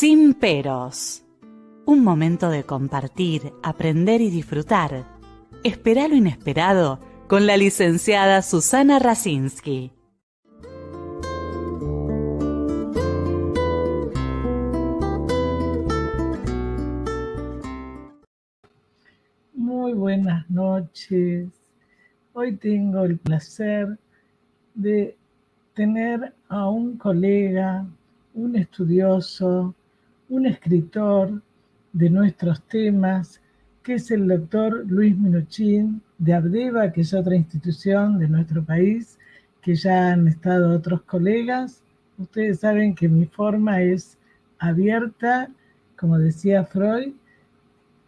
Sin peros. Un momento de compartir, aprender y disfrutar. Espera lo inesperado con la licenciada Susana Rasinski. Muy buenas noches. Hoy tengo el placer de tener a un colega, un estudioso, un escritor de nuestros temas, que es el doctor Luis Minuchin de Abdeva, que es otra institución de nuestro país, que ya han estado otros colegas. Ustedes saben que mi forma es abierta, como decía Freud.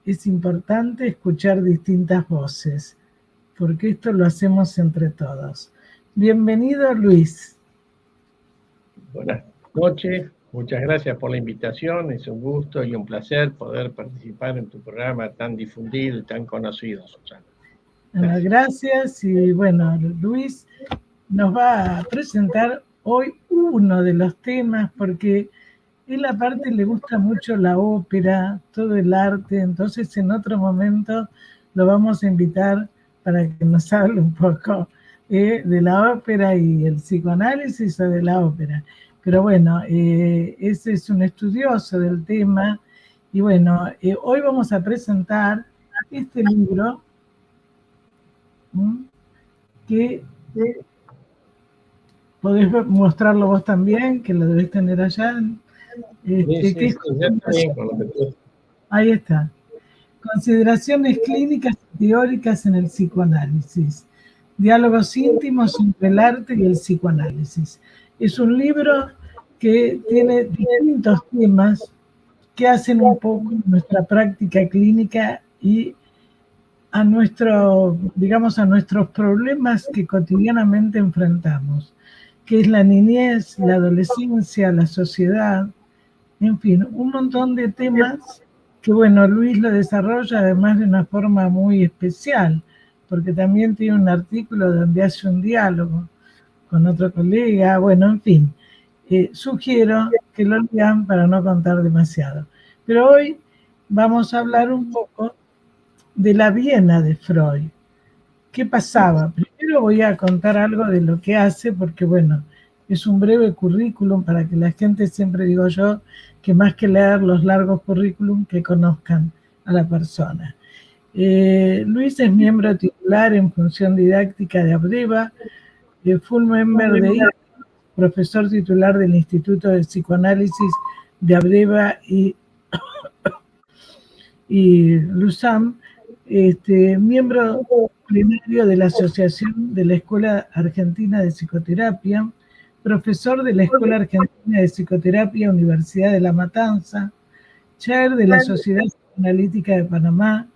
Es importante escuchar distintas voces, porque esto lo hacemos entre todos. Bienvenido, Luis. Buenas noches, muchas gracias por la invitación. Es un gusto y un placer poder participar en tu programa tan difundido y tan conocido, Susana. Bueno, gracias. Y bueno, Luis nos va a presentar hoy uno de los temas, porque él aparte le gusta mucho la ópera, todo el arte, entonces en otro momento lo vamos a invitar para que nos hable un poco de la ópera y el psicoanálisis o de la ópera. Pero bueno, ese es un estudioso del tema y bueno, hoy vamos a presentar este libro que podés mostrarlo vos también, que lo debés tener allá. Ahí está. Consideraciones clínicas y teóricas en el psicoanálisis. Diálogos íntimos entre el arte y el psicoanálisis. Es un libro que tiene distintos temas que hacen un poco nuestra práctica clínica y a nuestros problemas que cotidianamente enfrentamos, que es la niñez, la adolescencia, la sociedad, en fin, un montón de temas que, bueno, Luis lo desarrolla además de una forma muy especial, porque también tiene un artículo donde hace un diálogo con otro colega, bueno, en fin, sugiero que lo lean para no contar demasiado. Pero hoy vamos a hablar un poco de la Viena de Freud. ¿Qué pasaba? Primero voy a contar algo de lo que hace, porque bueno, es un breve currículum para que la gente, siempre digo yo, que más que leer los largos currículum, que conozcan a la persona. Luis es miembro titular en función didáctica de Abdeva, full member de ICA, profesor titular del Instituto de Psicoanálisis de Abdeva y Lusam, miembro plenario de la Asociación de la Escuela Argentina de Psicoterapia, profesor de la Escuela Argentina de Psicoterapia, Universidad de La Matanza, chair de la Sociedad Psicoanalítica de Panamá,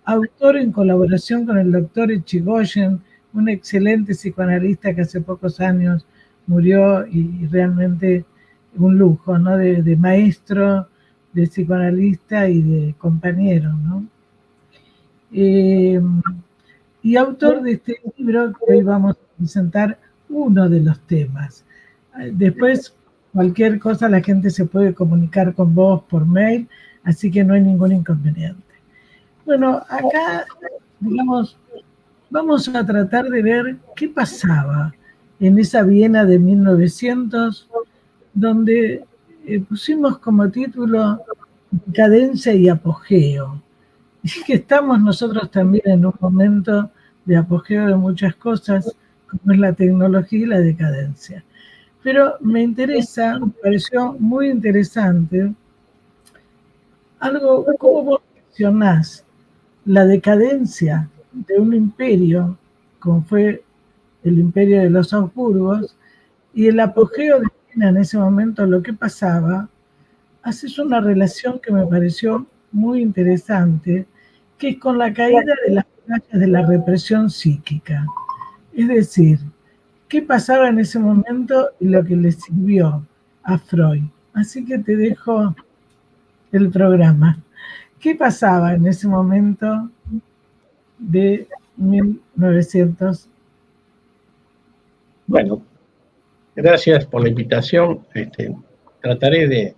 autor en colaboración con el doctor Echigoyen, un excelente psicoanalista que hace pocos años murió y realmente un lujo, ¿no? De maestro, de psicoanalista y de compañero, ¿no? Y autor de este libro que hoy vamos a presentar uno de los temas. Después, cualquier cosa, la gente se puede comunicar con vos por mail, así que no hay ningún inconveniente. Bueno, acá, digamos, vamos a tratar de ver qué pasaba en esa Viena de 1900, donde pusimos como título Decadencia y Apogeo. Y que estamos nosotros también en un momento de apogeo de muchas cosas, como es la tecnología y la decadencia. Pero me pareció muy interesante algo, cómo vos mencionás la decadencia de un imperio, como fue el imperio de los Habsburgos, y el apogeo de Viena en ese momento, lo que pasaba, haces una relación que me pareció muy interesante, que es con la caída de las murallas de la represión psíquica. Es decir, qué pasaba en ese momento y lo que le sirvió a Freud. Así que te dejo el programa. ¿Qué pasaba en ese momento de 1900? Bueno, gracias por la invitación. Trataré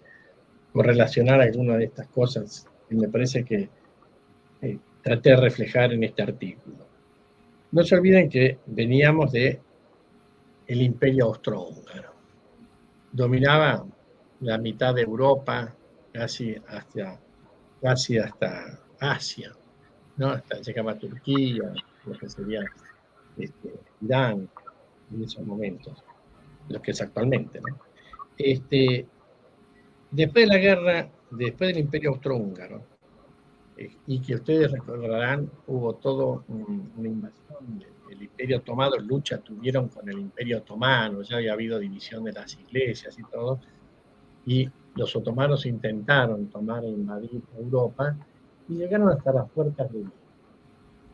correlacionar algunas de estas cosas que me parece que traté de reflejar en este artículo. No se olviden que veníamos del Imperio Austrohúngaro. Dominaba la mitad de Europa, casi hasta Asia, ¿no? Hasta llegaba a Turquía, lo que sería Irán en esos momentos, lo que es actualmente, ¿no? Después de la guerra, después del Imperio Austrohúngaro, y que ustedes recordarán, hubo todo una invasión del Imperio Otomano, lucha tuvieron con el Imperio Otomano, ya había habido división de las iglesias y todo, y los otomanos intentaron tomar e invadir Europa y llegaron hasta las puertas de Viena.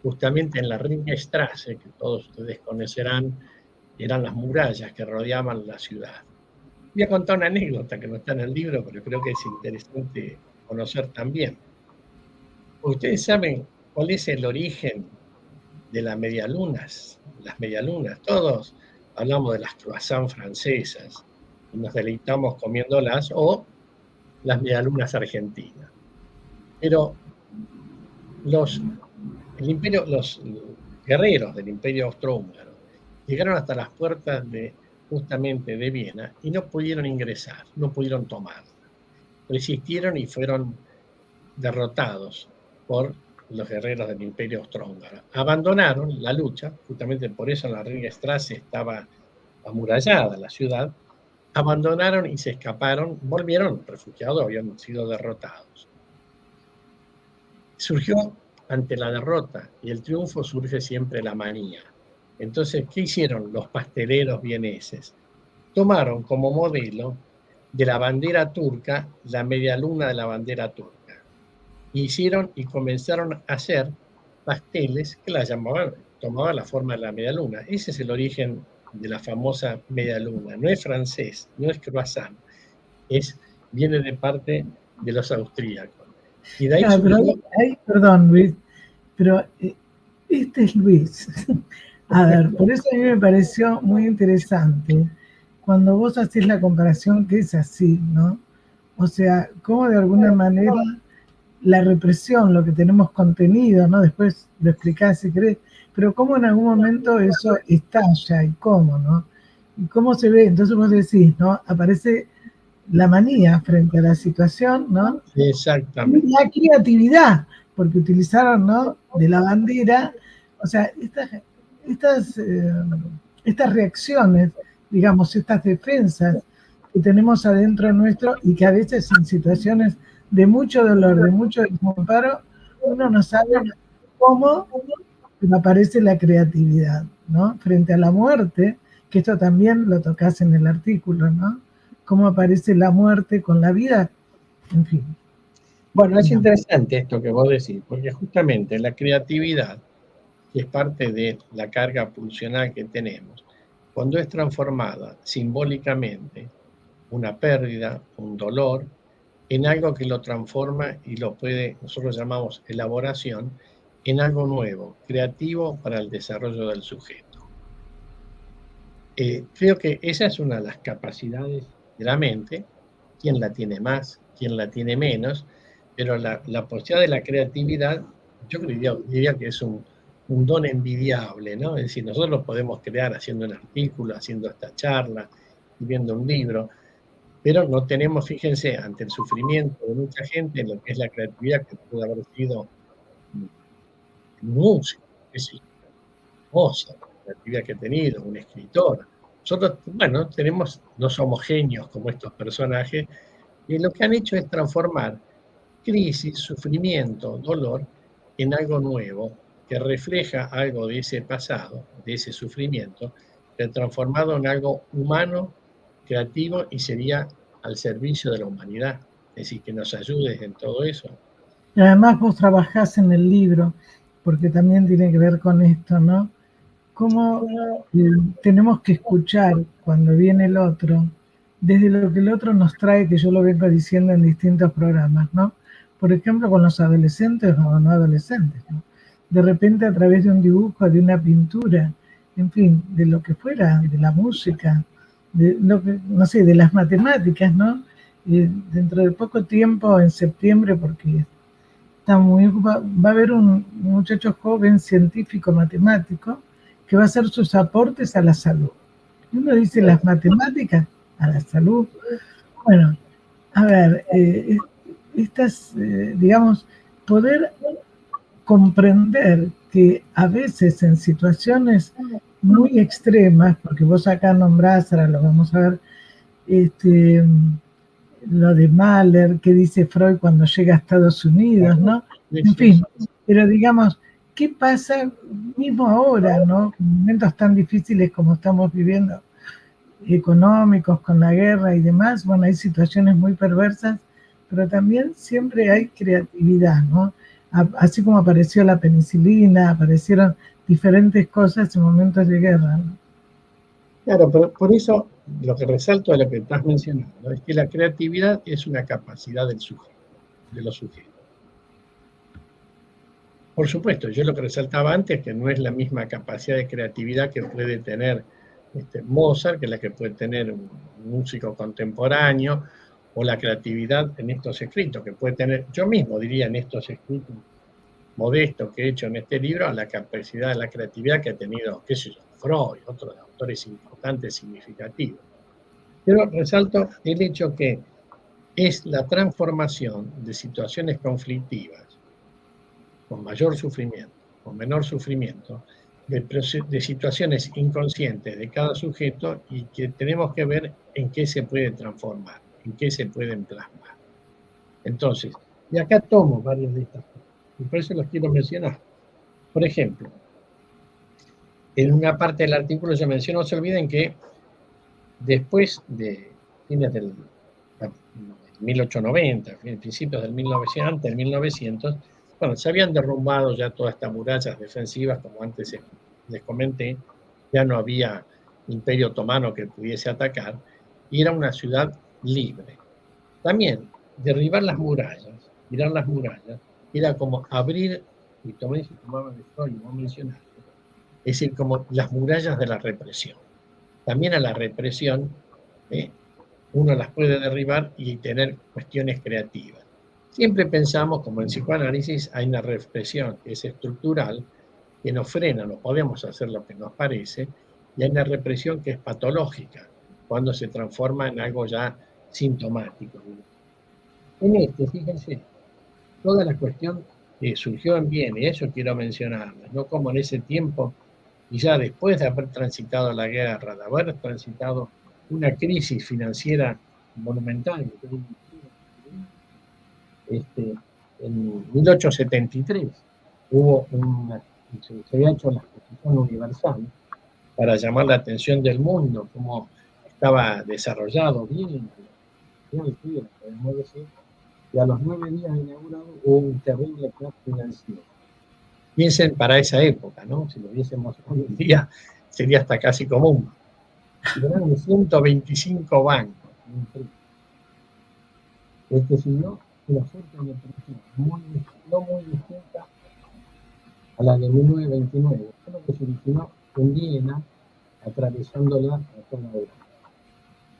Justamente en la Ringstraße, que todos ustedes conocerán, eran las murallas que rodeaban la ciudad. Voy a contar una anécdota que no está en el libro, pero creo que es interesante conocer también. Ustedes saben cuál es el origen de las medialunas. Las medialunas, todos hablamos de las croissants francesas y nos deleitamos comiéndolas, o las medialunas argentinas. Pero los guerreros del Imperio Austrohúngaro llegaron hasta las puertas justamente de Viena y no pudieron ingresar, no pudieron tomarla. Resistieron y fueron derrotados por los guerreros del Imperio Austrohúngaro. Abandonaron la lucha, justamente por eso en la Ringstraße estaba amurallada la ciudad, abandonaron y se escaparon, volvieron refugiados, habían sido derrotados. Surgió, ante la derrota y el triunfo, surge siempre la manía. Entonces, ¿qué hicieron los pasteleros vieneses? Tomaron como modelo de la bandera turca la medialuna de la bandera turca. Hicieron y comenzaron a hacer pasteles que la llamaban, tomaban la forma de la medialuna. Ese es el origen de la famosa medialuna. No es francés, no es croissant, viene de parte de los austríacos. Y de ahí perdón, Luis, pero este es Luis. A ver, por eso a mí me pareció muy interesante cuando vos haces la comparación, que es así, ¿no? O sea, cómo de alguna manera la represión, lo que tenemos contenido, ¿no? Después lo explicás si querés, pero cómo en algún momento eso estalla y cómo, ¿no? Y cómo se ve, entonces vos decís, ¿no? Aparece la manía frente a la situación, ¿no? Exactamente. Y la creatividad, porque utilizaron, ¿no? De la bandera, o sea, estas reacciones, digamos, estas defensas que tenemos adentro nuestro y que a veces en situaciones de mucho dolor, de mucho desamparo, uno no sabe cómo aparece la creatividad, ¿no? Frente a la muerte, que esto también lo tocas en el artículo, ¿no? Cómo aparece la muerte con la vida, en fin. Bueno, es interesante esto que vos decís, porque justamente la creatividad, que es parte de la carga pulsional que tenemos, cuando es transformada simbólicamente, una pérdida, un dolor, en algo que lo transforma y lo puede, nosotros llamamos elaboración, en algo nuevo, creativo para el desarrollo del sujeto. Creo que esa es una de las capacidades de la mente, quién la tiene más, quién la tiene menos, pero la posibilidad de la creatividad, yo diría que es un don envidiable, ¿no? Es decir, nosotros lo podemos crear haciendo un artículo, haciendo esta charla, viendo un libro, pero no tenemos, fíjense, ante el sufrimiento de mucha gente, lo que es la creatividad, que puede haber sido músico, la creatividad que he tenido, un escritor. Nosotros, bueno, no somos genios como estos personajes, y lo que han hecho es transformar crisis, sufrimiento, dolor, en algo nuevo, que refleja algo de ese pasado, de ese sufrimiento, pero transformado en algo humano, creativo, y sería al servicio de la humanidad. Es decir, que nos ayudes en todo eso. Y además vos trabajás en el libro, porque también tiene que ver con esto, ¿no? Cómo tenemos que escuchar cuando viene el otro, desde lo que el otro nos trae, que yo lo vengo diciendo en distintos programas, ¿no? Por ejemplo, con los adolescentes o no adolescentes, ¿no? De repente a través de un dibujo, de una pintura, en fin, de lo que fuera, de la música, de lo que, no sé, de las matemáticas, ¿no? dentro de poco tiempo, en septiembre, porque está muy ocupado, va a haber un muchacho joven científico matemático que va a hacer sus aportes a la salud. Y uno dice, las matemáticas a la salud. Bueno, a ver, digamos, poder comprender que a veces en situaciones muy extremas, porque vos acá nombrás, ahora lo vamos a ver, lo de Mahler, que dice Freud cuando llega a Estados Unidos, ¿no? En fin, pero digamos, ¿qué pasa mismo ahora, ¿no? En momentos tan difíciles como estamos viviendo, económicos, con la guerra y demás, bueno, hay situaciones muy perversas, pero también siempre hay creatividad, ¿no? Así como apareció la penicilina, aparecieron diferentes cosas en momentos de guerra, ¿no? Claro, pero por eso lo que resalto de lo que estás mencionando es que la creatividad es una capacidad del sujeto, de los sujetos. Por supuesto, yo lo que resaltaba antes es que no es la misma capacidad de creatividad que puede tener Mozart, que la que puede tener un músico contemporáneo, o la creatividad en estos escritos, que puede tener, yo mismo diría en estos escritos modestos que he hecho en este libro, a la capacidad de la creatividad que ha tenido, qué sé yo, Freud, otros autores importantes, significativos. Pero resalto el hecho que es la transformación de situaciones conflictivas, con mayor sufrimiento, con menor sufrimiento, de situaciones inconscientes de cada sujeto y que tenemos que ver en qué se puede transformar, en qué se pueden plasmar. Entonces, y acá tomo varias de estas cosas, y por eso las quiero mencionar. Por ejemplo, en una parte del artículo yo menciono, no se olviden que después de fines del 1890, principios del 1900, antes del 1900, bueno, se habían derrumbado ya todas estas murallas defensivas, como antes les comenté, ya no había imperio otomano que pudiese atacar, y era una ciudad libre. También, derribar las murallas, tirar las murallas, era como abrir, y tomaba de Freud, vos mencionaste, es decir, como las murallas de la represión. También a la represión, uno las puede derribar y tener cuestiones creativas. Siempre pensamos, como en psicoanálisis, hay una represión que es estructural, que nos frena, no podemos hacer lo que nos parece, y hay una represión que es patológica, cuando se transforma en algo ya sintomático. En fíjense, toda la cuestión surgió en Viena, y eso quiero mencionarla, no como en ese tiempo, y ya después de haber transitado la guerra, de haber transitado una crisis financiera monumental, en 1873 se había hecho la Exposición Universal para llamar la atención del mundo, cómo estaba desarrollado bien, y a los 9 días de inaugurado hubo un terrible crash financiero. Piensen para esa época, ¿no? Si lo viésemos hoy en día, sería hasta casi común. Eran 125 bancos. Siguió una fuerte depresión, no muy distinta a la de 1929, solo que se originó en Viena, atravesándola a toda Europa.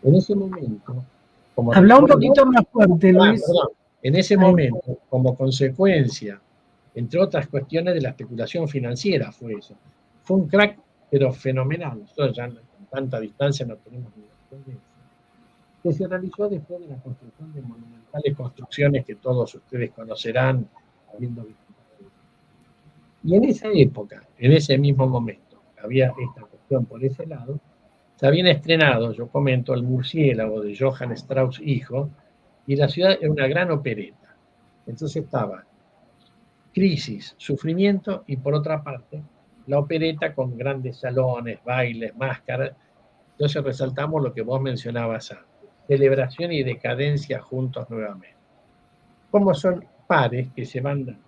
En ese momento, habla un poquito más fuerte, Luis. En ese momento, como consecuencia, entre otras cuestiones de la especulación financiera, fue eso. Fue un crack, pero fenomenal. Nosotros ya con tanta distancia no tenemos ni idea de eso. Que se realizó después de la construcción de monumentales construcciones que todos ustedes conocerán, habiendo visitado. Y en esa época, en ese mismo momento, había esta cuestión por ese lado, se habían estrenado, yo comento, El Murciélago de Johann Strauss hijo, y la ciudad era una gran opereta. Entonces estaba crisis, sufrimiento, y por otra parte, la opereta con grandes salones, bailes, máscaras. Entonces resaltamos lo que vos mencionabas antes, celebración y decadencia juntos nuevamente. ¿Cómo son pares que se van dando?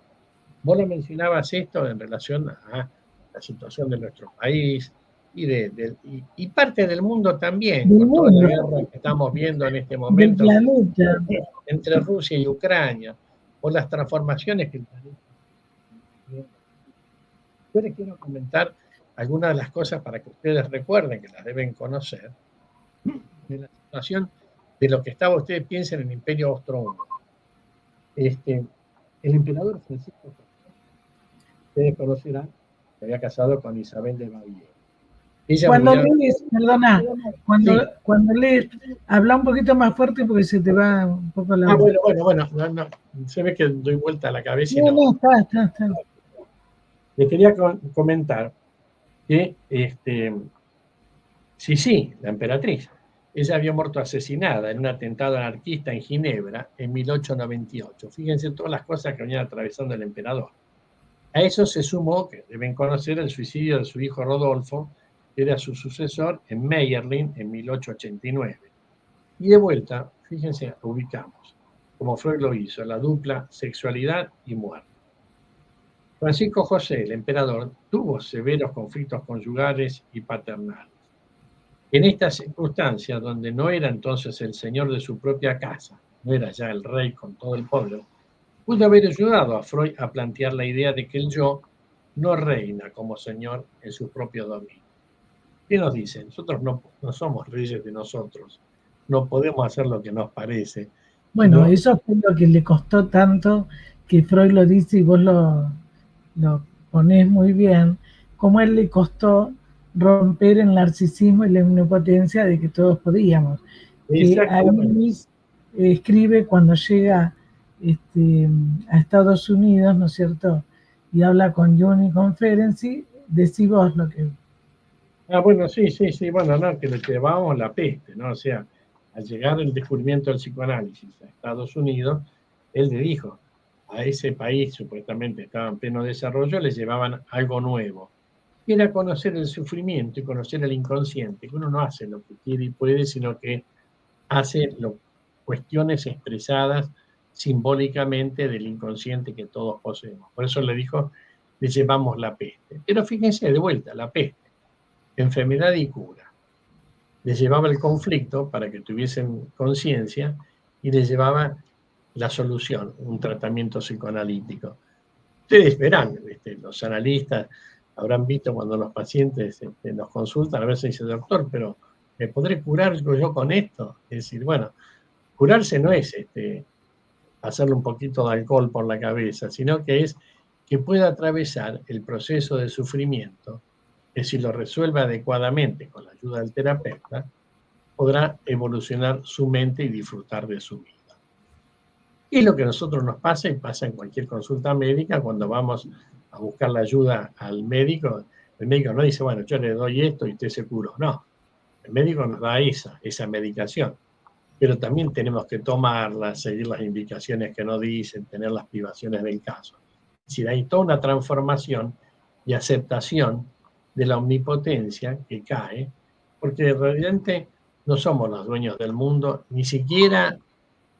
Vos lo mencionabas esto en relación a la situación de nuestro país y parte del mundo también, con toda la guerra que estamos viendo en este momento entre Rusia y Ucrania, o las transformaciones que el planeta. Yo les quiero comentar algunas de las cosas para que ustedes recuerden, que las deben conocer, de la situación de lo que estaba, ustedes piensen en el Imperio Austrohúngaro. El emperador Francisco José, ustedes conocerán, se había casado con Isabel de Baviera. Ella Cuando murió, lees, perdona, cuando lees, habla un poquito más fuerte porque se te va un poco la voz. Bueno, no, se ve que doy vuelta a la cabeza y No, está. Les quería comentar que sí, la emperatriz, ella había muerto asesinada en un atentado anarquista en Ginebra en 1898. Fíjense todas las cosas que venían atravesando el emperador. A eso se sumó, que deben conocer, el suicidio de su hijo Rodolfo, que era su sucesor en Meyerling en 1889. Y de vuelta, fíjense, ubicamos, como Freud lo hizo, la dupla sexualidad y muerte. Francisco José, el emperador, tuvo severos conflictos conyugales y paternales. En estas circunstancias, donde no era entonces el señor de su propia casa, no era ya el rey con todo el pueblo, pudo haber ayudado a Freud a plantear la idea de que el yo no reina como señor en su propio dominio. ¿Qué nos dice? Nosotros no somos reyes de nosotros, no podemos hacer lo que nos parece. Bueno, ¿no? eso fue lo que le costó tanto, que Freud lo dice y vos lo ponés muy bien, como a él le costó romper el narcisismo y la omnipotencia de que todos podíamos. Que ahí escribe cuando llega a Estados Unidos, ¿no es cierto? Y habla con Juni Conferency, decí vos lo que... Bueno, sí, bueno, no, que le llevábamos la peste, ¿no? O sea, al llegar el descubrimiento del psicoanálisis a Estados Unidos, él le dijo, a ese país supuestamente estaba en pleno desarrollo, le llevaban algo nuevo. Y era conocer el sufrimiento y conocer el inconsciente, que uno no hace lo que quiere y puede, sino que hace cuestiones expresadas simbólicamente del inconsciente que todos poseemos. Por eso le dijo, le llevamos la peste. Pero fíjense, de vuelta, la peste, enfermedad y cura. Les llevaba el conflicto para que tuviesen conciencia y les llevaba la solución, un tratamiento psicoanalítico. Ustedes verán, los analistas habrán visto cuando los pacientes nos consultan, a veces dice, doctor, pero ¿me podré curar yo con esto? Es decir, bueno, curarse no es hacerle un poquito de alcohol por la cabeza, sino que es que pueda atravesar el proceso de sufrimiento, que si lo resuelve adecuadamente con la ayuda del terapeuta, podrá evolucionar su mente y disfrutar de su vida. Y es lo que a nosotros nos pasa y pasa en cualquier consulta médica cuando vamos a buscar la ayuda al médico. El médico no dice, bueno, yo le doy esto y usted se curó. No, el médico nos da esa medicación. Pero también tenemos que tomarla, seguir las indicaciones que nos dicen, tener las privaciones del caso. Es decir, hay toda una transformación y aceptación de la omnipotencia que cae, porque realmente no somos los dueños del mundo, ni siquiera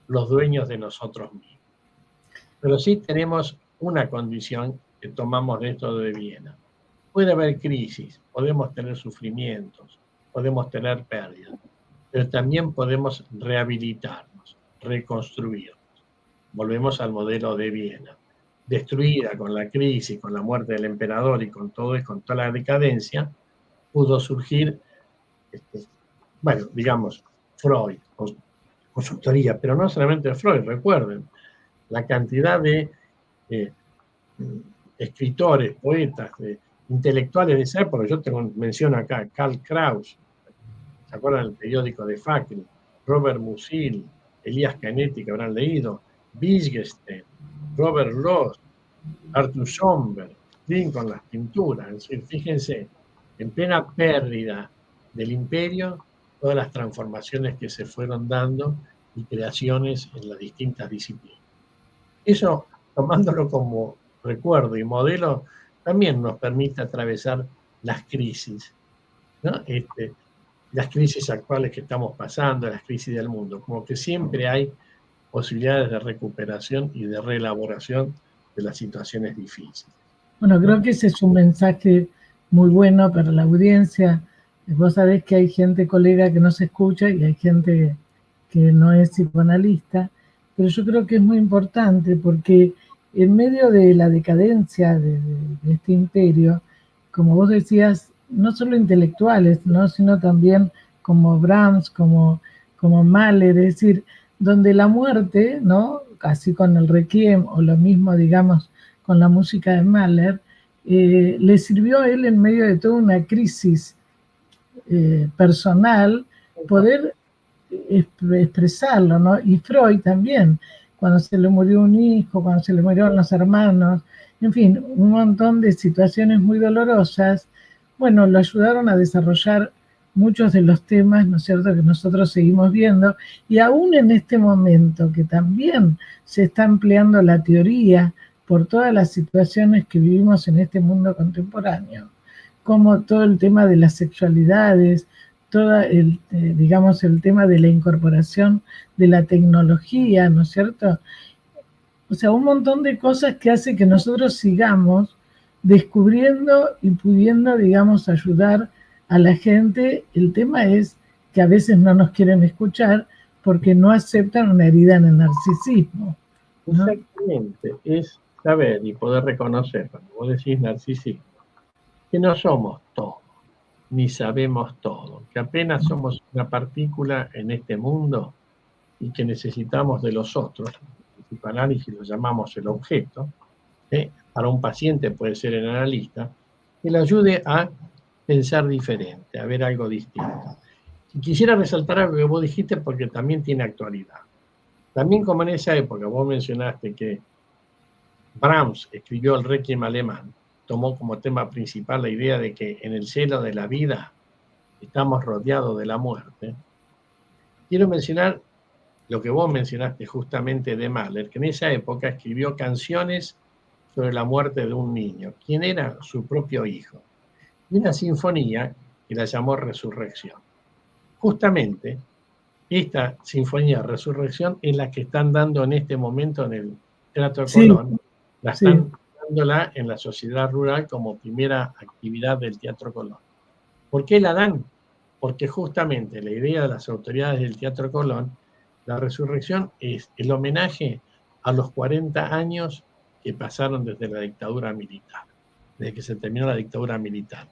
los dueños de nosotros mismos. Pero sí tenemos una condición que tomamos de esto de Viena. Puede haber crisis, podemos tener sufrimientos, podemos tener pérdidas, pero también podemos rehabilitarnos, reconstruirnos. Volvemos al modelo de Viena. Destruida con la crisis, con la muerte del emperador y con todo, con toda la decadencia, pudo surgir, bueno, digamos, Freud, con su teoría, pero no solamente Freud, recuerden, la cantidad de escritores, poetas, intelectuales de esa época. Yo menciono acá Karl Kraus, ¿se acuerdan del periódico de Fackel? Robert Musil, Elías Canetti, que habrán leído, Wittgenstein, Robert Ross, Arthur Schomburg, con las pinturas. Es decir, fíjense, en plena pérdida del imperio, todas las transformaciones que se fueron dando y creaciones en las distintas disciplinas. Eso, tomándolo como recuerdo y modelo, también nos permite atravesar las crisis, ¿no? Las crisis actuales que estamos pasando, las crisis del mundo, como que siempre hay posibilidades de recuperación y de reelaboración de las situaciones difíciles. Bueno, creo que ese es un mensaje muy bueno para la audiencia. Vos sabés que hay gente, colega, que no se escucha y hay gente que no es psicoanalista, pero yo creo que es muy importante porque en medio de la decadencia de este imperio, como vos decías, no solo intelectuales, ¿no? Sino también como Brahms, como como Mahler, es decir, donde la muerte, ¿no? Así con el Requiem o lo mismo, digamos, con la música de Mahler, le sirvió a él en medio de toda una crisis personal poder expresarlo, ¿no? Y Freud también, cuando se le murió un hijo, cuando se le murieron los hermanos, en fin, un montón de situaciones muy dolorosas, bueno, lo ayudaron a desarrollar muchos de los temas, ¿no es cierto?, que nosotros seguimos viendo, y aún en este momento que también se está empleando la teoría por todas las situaciones que vivimos en este mundo contemporáneo, como todo el tema de las sexualidades, todo digamos, el tema de la incorporación de la tecnología, ¿no es cierto? O sea, un montón de cosas que hace que nosotros sigamos descubriendo y pudiendo, digamos, ayudar a la gente. El tema es que a veces no nos quieren escuchar porque no aceptan una herida en el narcisismo, ¿no? Exactamente, es saber y poder reconocer, cuando vos decís narcisismo, que no somos todo, ni sabemos todo, que apenas somos una partícula en este mundo y que necesitamos de los otros. En psicoanálisis lo llamamos el objeto. Para un paciente puede ser el analista, que le ayude a pensar diferente, a ver algo distinto. Y quisiera resaltar algo que vos dijiste porque también tiene actualidad. También como en esa época vos mencionaste que Brahms escribió el Requiem alemán, tomó como tema principal la idea de que en el cielo de la vida estamos rodeados de la muerte. Quiero mencionar lo que vos mencionaste justamente de Mahler, que en esa época escribió canciones sobre la muerte de un niño, quien era su propio hijo, y una sinfonía que la llamó Resurrección. Justamente esta sinfonía Resurrección es la que están dando en este momento en el Teatro Colón, la están dándola en la sociedad rural como primera actividad del Teatro Colón. ¿Por qué la dan? Porque justamente la idea de las autoridades del Teatro Colón, la resurrección es el homenaje a los 40 años que pasaron desde la dictadura militar, desde que se terminó la dictadura militar.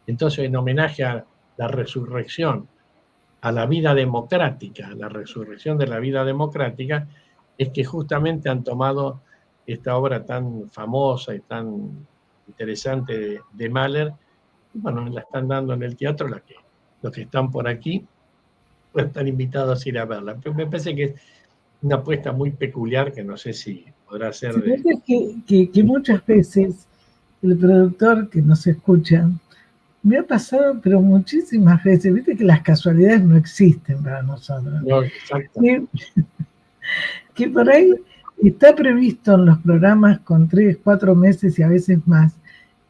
Entonces, en homenaje a la resurrección, a la vida democrática, la resurrección de la vida democrática, es que justamente han tomado esta obra tan famosa y tan interesante de Mahler, y bueno, la están dando en el teatro, los que están por aquí pues están invitados a ir a verla. Pero me parece que es una apuesta muy peculiar que no sé si podrá ser que muchas veces el productor que nos escucha, me ha pasado, pero muchísimas veces, viste que las casualidades no existen para nosotros. No, exacto. Que por ahí está previsto en los programas con 3, 4 meses y a veces más.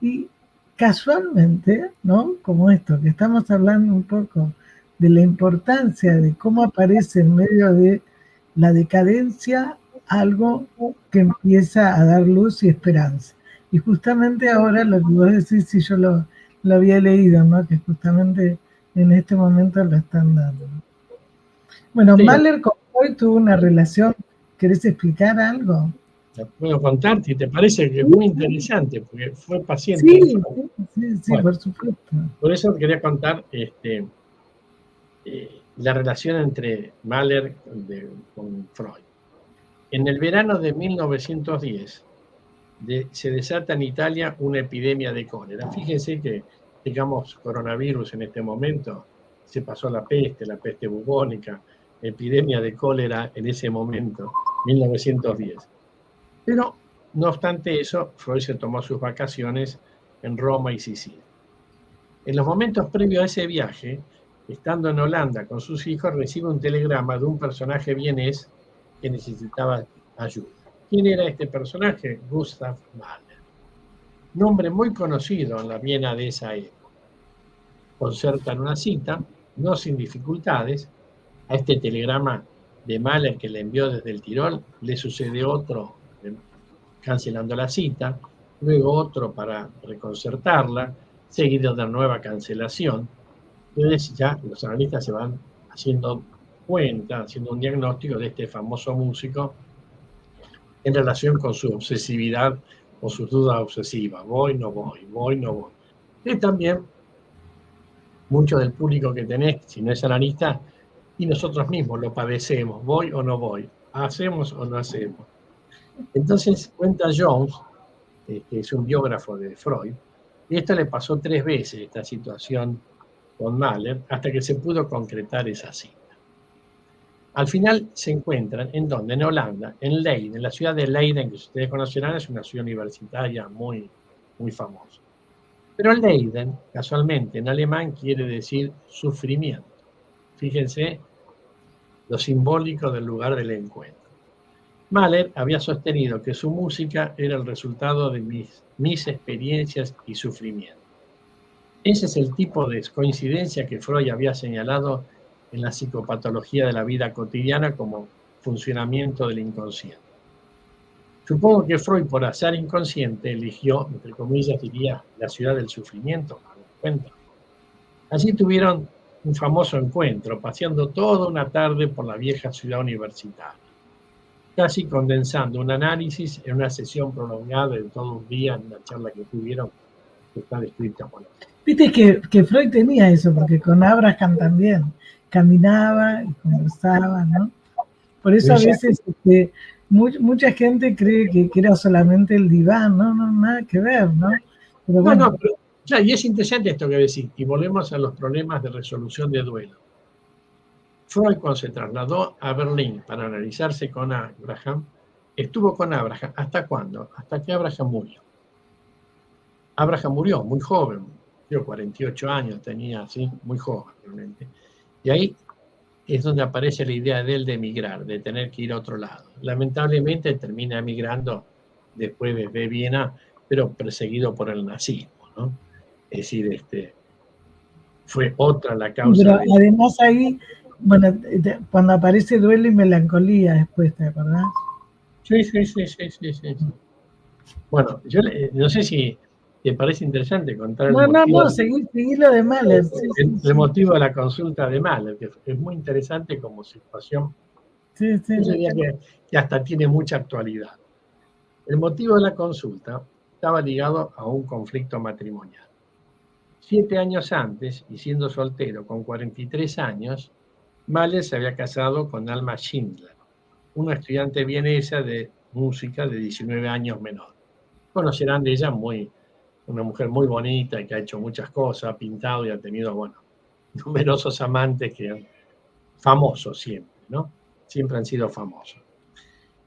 Y casualmente, ¿no? Como esto, que estamos hablando un poco de la importancia de cómo aparece en medio de la decadencia algo que empieza a dar luz y esperanza. Y justamente ahora lo que vos decís, si yo lo había leído, ¿no? Que justamente en este momento lo están dando. Bueno, sí. Mahler con Freud tuvo una relación. ¿Querés explicar algo? Te puedo contar, si te parece, que es muy interesante, porque fue paciente. Sí, bueno, por supuesto. Por eso quería contar la relación entre Mahler con Freud. En el verano de 1910 se desata en Italia una epidemia de cólera. Fíjense que, digamos, coronavirus en este momento, se pasó la peste bubónica, epidemia de cólera en ese momento, 1910. Pero, no obstante eso, Freud se tomó sus vacaciones en Roma y Sicilia. En los momentos previos a ese viaje, estando en Holanda con sus hijos, recibe un telegrama de un personaje vienés que necesitaba ayuda. ¿Quién era este personaje? Gustav Mahler. Nombre muy conocido en la Viena de esa época. Concertan una cita, no sin dificultades. A este telegrama de Mahler que le envió desde el Tirol, le sucede otro cancelando la cita, luego otro para reconcertarla, seguido de una nueva cancelación. Entonces ya los analistas se van haciendo cuenta, haciendo un diagnóstico de este famoso músico en relación con su obsesividad o sus dudas obsesivas. Voy, no voy, voy, no voy. Y también mucho del público que tenés, si no es analista, Y nosotros mismos lo padecemos, voy o no voy, hacemos o no hacemos. Entonces cuenta Jones, que es un biógrafo de Freud, y esto le pasó 3 veces, esta situación con Mahler, hasta que se pudo concretar esa cita. Al final se encuentran, ¿en dónde? En Holanda, en Leiden, en la ciudad de Leiden, que ustedes conocerán, es una ciudad universitaria muy, muy famosa. Pero Leiden, casualmente, en alemán quiere decir sufrimiento. Fíjense lo simbólico del lugar del encuentro. Mahler había sostenido que su música era el resultado de mis experiencias y sufrimientos. Ese es el tipo de coincidencia que Freud había señalado en la psicopatología de la vida cotidiana como funcionamiento del inconsciente. Supongo que Freud, por azar inconsciente, eligió, entre comillas, diría, la ciudad del sufrimiento, para dar cuenta. Allí tuvieron un famoso encuentro, paseando toda una tarde por la vieja ciudad universitaria, casi condensando un análisis en una sesión prolongada de todo un día en una charla que tuvieron, que está descrita por ahí. Viste que Freud tenía eso, porque con Abraham también caminaba y conversaba, ¿no? Por eso a veces mucha gente cree que era solamente el diván, no, nada que ver, ¿no? Pero bueno. No, pero, y es interesante esto que decís, y volvemos a los problemas de resolución de duelo. Freud, cuando se trasladó a Berlín para analizarse con Abraham, estuvo con Abraham, ¿hasta cuándo? Hasta que Abraham murió. Abraham murió muy joven, 48 años tenía, así, muy joven realmente. Y ahí es donde aparece la idea de él de emigrar, de tener que ir a otro lado. Lamentablemente termina emigrando después de Viena, pero perseguido por el nazismo, ¿no? Es decir, fue otra la causa. Pero además ahí, bueno, cuando aparece Duelo y Melancolía después, ¿te acordás? Sí. Bueno, yo no sé si te parece interesante contar el motivo. No, seguí lo de Mahler. El motivo de la consulta de Mahler, que es muy interesante como situación. Sí. Yo diría que hasta tiene mucha actualidad. El motivo de la consulta estaba ligado a un conflicto matrimonial. 7 años antes, y siendo soltero con 43 años, Mahler se había casado con Alma Schindler, una estudiante vienesa de música de 19 años menor. Conocerán de ella una mujer muy bonita y que ha hecho muchas cosas, ha pintado y ha tenido, bueno, numerosos amantes famosos siempre, ¿no? Siempre han sido famosos.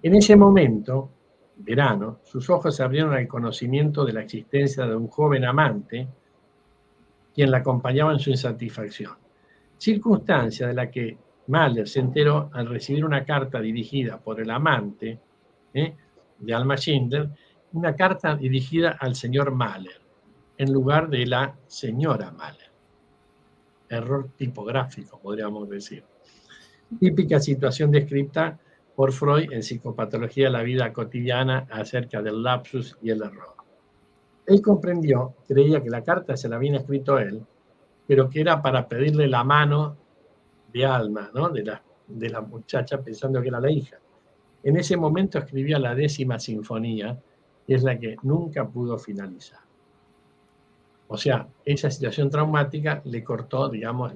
En ese momento, verano, sus ojos se abrieron al conocimiento de la existencia de un joven amante quien la acompañaba en su insatisfacción. Circunstancia de la que Mahler se enteró al recibir una carta dirigida por el amante de Alma Schindler, una carta dirigida al señor Mahler, en lugar de la señora Mahler. Error tipográfico, podríamos decir. Típica situación descrita por Freud en Psicopatología de la vida cotidiana acerca del lapsus y el error. Él comprendió, creía que la carta se la había escrito él, pero que era para pedirle la mano de Alma, ¿no? de la muchacha, pensando que era la hija. En ese momento escribía la 10ª sinfonía, que es la que nunca pudo finalizar. O sea, esa situación traumática le cortó, digamos,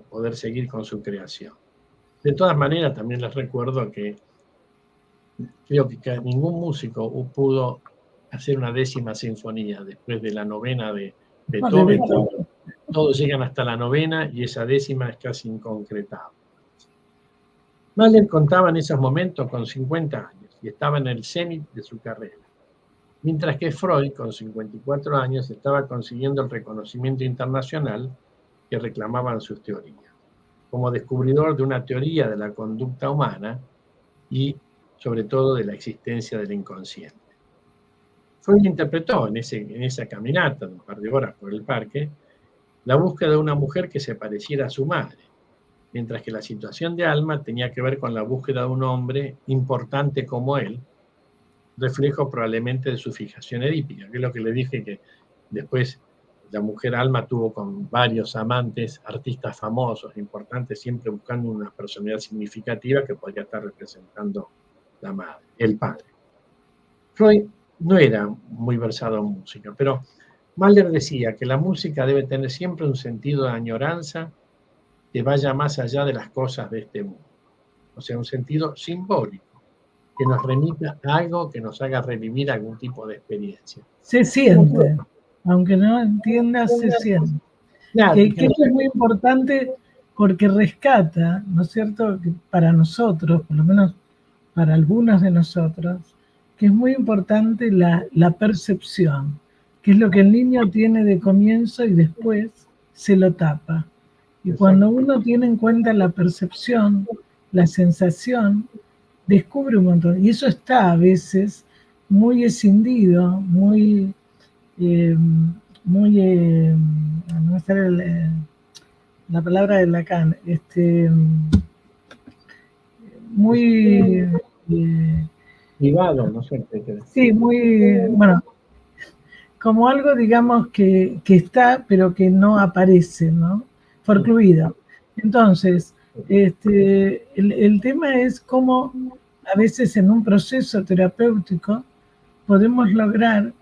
poder seguir con su creación. De todas maneras, también les recuerdo que creo que ningún músico pudo hacer una 10ª sinfonía después de la 9ª de Beethoven. Todos llegan hasta la 9ª y esa 10ª es casi inconcretable. Mahler contaba en esos momentos con 50 años y estaba en el cenit de su carrera, mientras que Freud, con 54 años, estaba consiguiendo el reconocimiento internacional que reclamaban sus teorías, como descubridor de una teoría de la conducta humana y, sobre todo, de la existencia del inconsciente. Freud interpretó en esa caminata de un par de horas por el parque la búsqueda de una mujer que se pareciera a su madre, mientras que la situación de Alma tenía que ver con la búsqueda de un hombre importante como él, reflejo probablemente de su fijación edípica, que es lo que le dije, que después la mujer Alma tuvo con varios amantes, artistas famosos, importantes, siempre buscando una personalidad significativa que podría estar representando la madre, el padre. Freud no era muy versado en música, pero Mahler decía que la música debe tener siempre un sentido de añoranza que vaya más allá de las cosas de este mundo. O sea, un sentido simbólico, que nos remita a algo que nos haga revivir algún tipo de experiencia. Se siente, aunque no entiendas, se siente. Claro, Que esto es muy importante porque rescata, ¿no es cierto?, que para nosotros, por lo menos para algunos de nosotros, que es muy importante la percepción, que es lo que el niño tiene de comienzo y después se lo tapa. Y cuando uno tiene en cuenta la percepción, la sensación, descubre un montón. Y eso está a veces muy escindido, muy, no me sale la palabra de Lacan, muy... privado, no sé. Sí, muy, bueno, como algo, digamos, que está, pero que no aparece, ¿no? Forcluido. Entonces, el tema es cómo a veces en un proceso terapéutico podemos lograr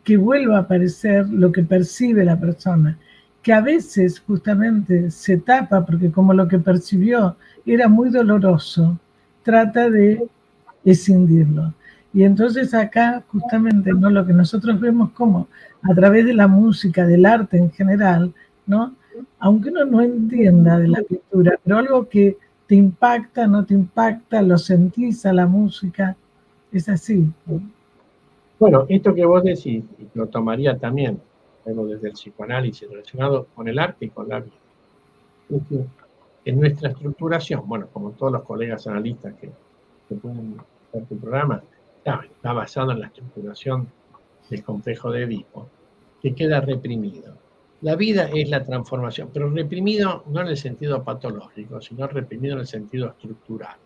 que vuelva a aparecer lo que percibe la persona, que a veces justamente se tapa porque como lo que percibió era muy doloroso, trata de escindirlo. Y entonces acá justamente, ¿no?, lo que nosotros vemos como a través de la música, del arte en general, ¿no?, aunque uno no entienda de la pintura, pero algo que te impacta, no te impacta, lo sentís a la música, es así. Bueno, esto que vos decís, y lo tomaría también, desde el psicoanálisis relacionado con el arte y con la vida, es que en nuestra estructuración, bueno, como todos los colegas analistas que pueden ver tu programa, está basado en la estructuración del complejo de Edipo, que queda reprimido. La vida es la transformación, pero reprimido no en el sentido patológico, sino reprimido en el sentido estructural.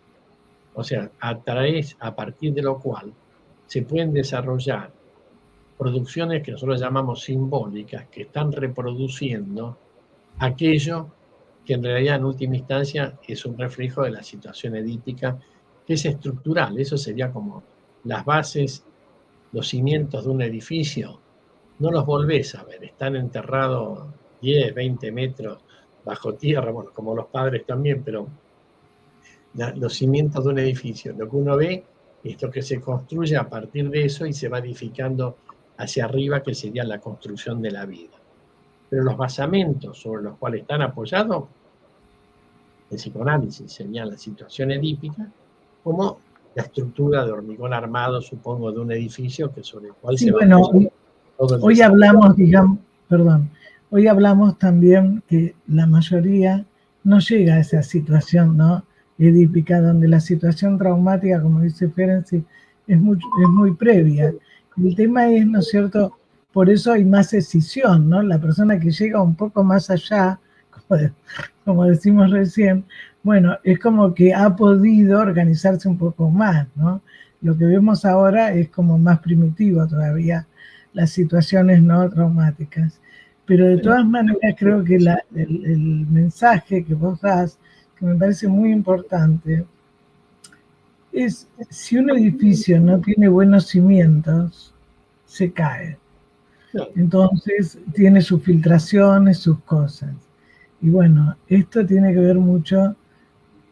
O sea, a partir de lo cual se pueden desarrollar producciones que nosotros llamamos simbólicas, que están reproduciendo aquello que en realidad en última instancia es un reflejo de la situación edípica, que es estructural. Eso sería como las bases, los cimientos de un edificio, no los volvés a ver, están enterrados 10, 20 metros bajo tierra, bueno, como los padres también, pero los cimientos de un edificio, lo que uno ve es lo que se construye a partir de eso y se va edificando hacia arriba, que sería la construcción de la vida. Pero los basamentos sobre los cuales están apoyados, el psicoanálisis señala la situación edípica como la estructura de hormigón armado, supongo, de un edificio que sobre el cual sí, se va bueno, todo el hoy desarrollo. hablamos, digamos, perdón, hoy hablamos también que la mayoría no llega a esa situación, ¿no?, edípica, donde la situación traumática, como dice Ferenczi, es muy previa. El tema es, ¿no es cierto?, por eso hay más escisión, ¿no? La persona que llega un poco más allá, como decimos recién, bueno, es como que ha podido organizarse un poco más, ¿no? Lo que vemos ahora es como más primitivo todavía, las situaciones no traumáticas. Pero de todas maneras creo que el mensaje que vos das, que me parece muy importante, es si un edificio no tiene buenos cimientos, se cae. Entonces tiene sus filtraciones, sus cosas. Y bueno, esto tiene que ver mucho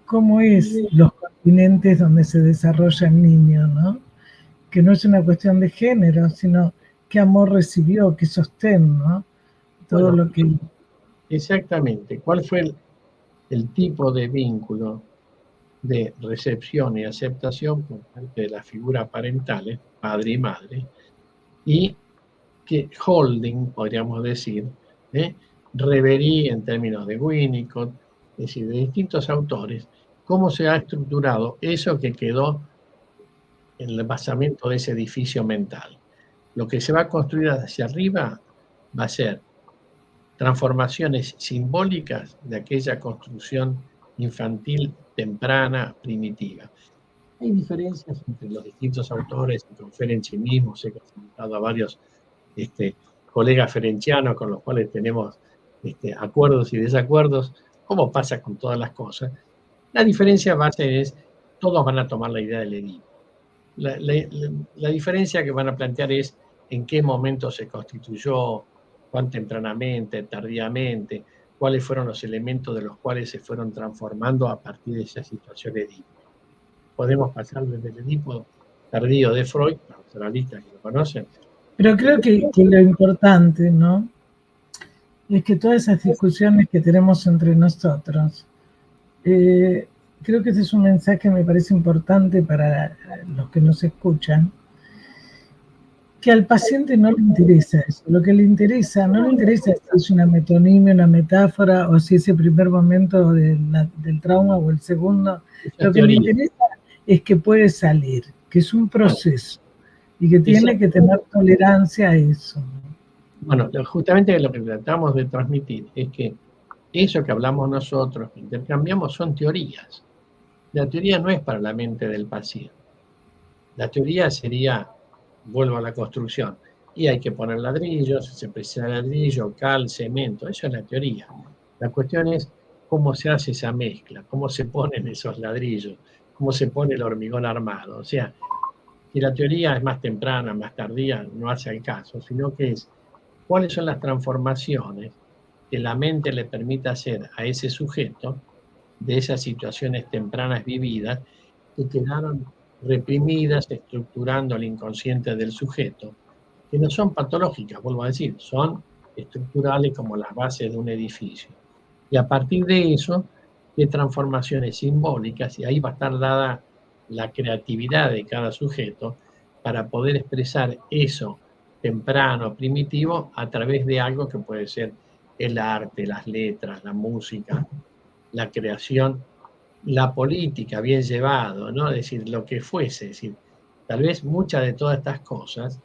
cómo es los continentes donde se desarrolla el niño, ¿no? Que no es una cuestión de género, sino qué amor recibió, qué sostén, ¿no? Todo Bueno, lo que... Exactamente. ¿Cuál fue el tipo de vínculo de recepción y aceptación por parte de las figuras parentales, padre y madre, y que Holding, podríamos decir, Reverie en términos de Winnicott, es decir, de distintos autores, cómo se ha estructurado eso que quedó en el basamento de ese edificio mental? Lo que se va a construir hacia arriba va a ser transformaciones simbólicas de aquella construcción infantil temprana, primitiva. Hay diferencias entre los distintos autores, entre Ferenczi mismo, sé que ha citado a varios colegas ferencianos con los cuales tenemos acuerdos y desacuerdos, como pasa con todas las cosas. La diferencia base es, todos van a tomar la idea del Edipo. La diferencia que van a plantear es en qué momento se constituyó, cuán tempranamente, tardíamente, cuáles fueron los elementos de los cuales se fueron transformando a partir de esa situación edípica. Podemos pasar desde el Edipo tardío de Freud, para los analistas que lo conocen. Pero creo que lo importante, ¿no?, es que todas esas discusiones que tenemos entre nosotros, creo que ese es un mensaje que me parece importante para los que nos escuchan, que al paciente no le interesa eso. Lo que le interesa, no le interesa si es una metonimia, una metáfora, o si es el primer momento del trauma o el segundo. Lo que le interesa es que puede salir, que es un proceso y que tiene que tener tolerancia a eso. Bueno, justamente lo que tratamos de transmitir es que eso que hablamos nosotros, que intercambiamos, son teorías. La teoría no es para la mente del paciente. La teoría sería, vuelvo a la construcción, y hay que poner ladrillos, se precisa ladrillo, cal, cemento, eso es la teoría. La cuestión es cómo se hace esa mezcla, cómo se ponen esos ladrillos, cómo se pone el hormigón armado. O sea, si la teoría es más temprana, más tardía, no hace al caso, sino que es cuáles son las transformaciones que la mente le permite hacer a ese sujeto de esas situaciones tempranas vividas que quedaron reprimidas, estructurando el inconsciente del sujeto, que no son patológicas, vuelvo a decir, son estructurales como las bases de un edificio. Y a partir de eso, qué transformaciones simbólicas, y ahí va a estar dada la creatividad de cada sujeto para poder expresar eso temprano, primitivo, a través de algo que puede ser el arte, las letras, la música, la creación, la política bien llevado, ¿no? Es decir, lo que fuese. Es decir, tal vez muchas de todas estas cosas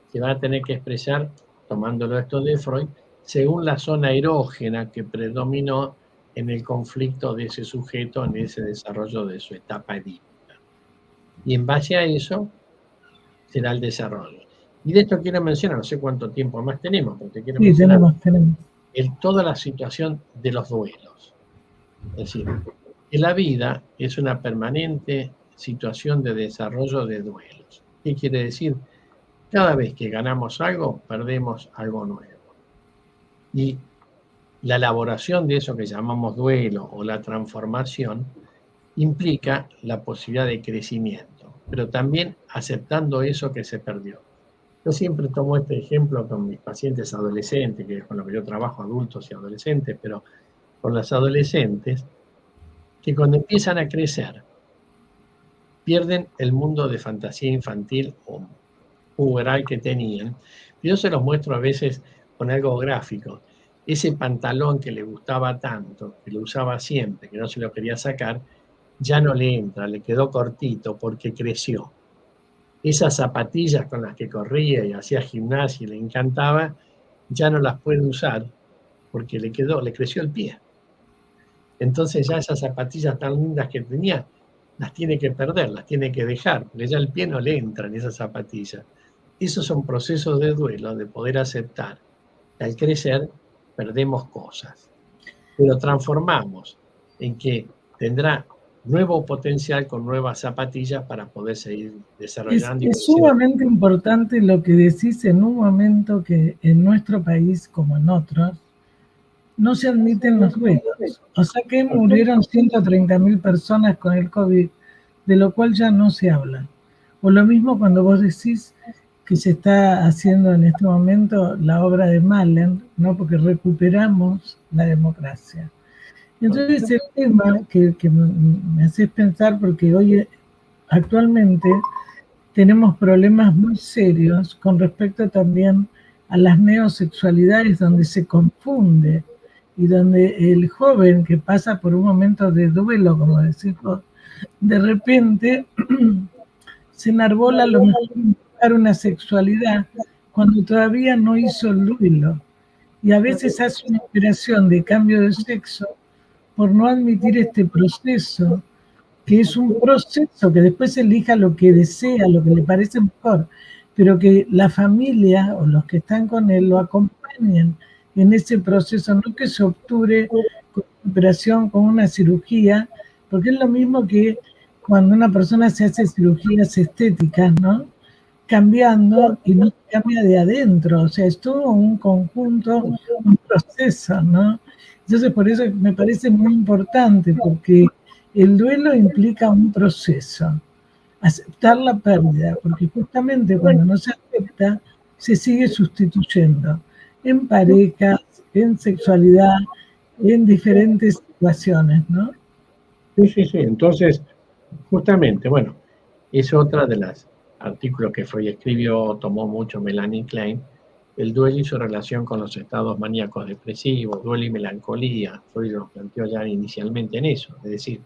se van a tener que expresar, tomándolo esto de Freud, según la zona erógena que predominó en el conflicto de ese sujeto, en ese desarrollo de su etapa edípica. Y en base a eso será el desarrollo. Y de esto quiero mencionar, no sé cuánto tiempo más tenemos, porque quiero mencionar tenemos. Toda la situación de los duelos. Es decir, que la vida es una permanente situación de desarrollo de duelos. ¿Qué quiere decir? Cada vez que ganamos algo, perdemos algo nuevo. Y la elaboración de eso que llamamos duelo o la transformación implica la posibilidad de crecimiento, pero también aceptando eso que se perdió. Yo siempre tomo este ejemplo con mis pacientes adolescentes, que es con lo que yo trabajo, adultos y adolescentes, pero con las adolescentes, que cuando empiezan a crecer, pierden el mundo de fantasía infantil o puberal que tenían. Yo se los muestro a veces con algo gráfico. Ese pantalón que le gustaba tanto, que lo usaba siempre, que no se lo quería sacar, ya no le entra, le quedó cortito porque creció. Esas zapatillas con las que corría y hacía gimnasia y le encantaba, ya no las puede usar porque le creció el pie. Entonces ya esas zapatillas tan lindas que tenía, las tiene que perder, las tiene que dejar, porque ya el pie no le entra en esas zapatillas. Esos son procesos de duelo, de poder aceptar que al crecer perdemos cosas, pero transformamos en que tendrá nuevo potencial con nuevas zapatillas para poder seguir desarrollando. Es sumamente importante lo que decís en un momento que en nuestro país, como en otros, no se admiten los duelos. O sea que murieron 130.000 personas con el COVID, de lo cual ya no se habla. O lo mismo cuando vos decís que se está haciendo en este momento la obra de Mahler, ¿no? Porque recuperamos la democracia. Entonces el tema que me haces pensar, porque hoy actualmente tenemos problemas muy serios con respecto también a las neosexualidades, donde se confunde y donde el joven que pasa por un momento de duelo, como decimos, de repente se enarbola lo mejor de una sexualidad cuando todavía no hizo el duelo, y a veces hace una operación de cambio de sexo por no admitir este proceso, que es un proceso que después elija lo que desea, lo que le parece mejor, pero que la familia o los que están con él lo acompañen en ese proceso, no que se obture con una operación, con una cirugía, porque es lo mismo que cuando una persona se hace cirugías estéticas, ¿no? Cambiando y no cambia de adentro, o sea, es todo un conjunto, un proceso, ¿no? Entonces, por eso me parece muy importante, porque el duelo implica un proceso, aceptar la pérdida, porque justamente cuando no se acepta, se sigue sustituyendo en parejas, en sexualidad, en diferentes situaciones, ¿no? Sí. Entonces, justamente, bueno, es otra de las artículos que Freud escribió, tomó mucho Melanie Klein, el duelo y su relación con los estados maníacos depresivos, duelo y melancolía. Freud lo planteó ya inicialmente en eso, es decir,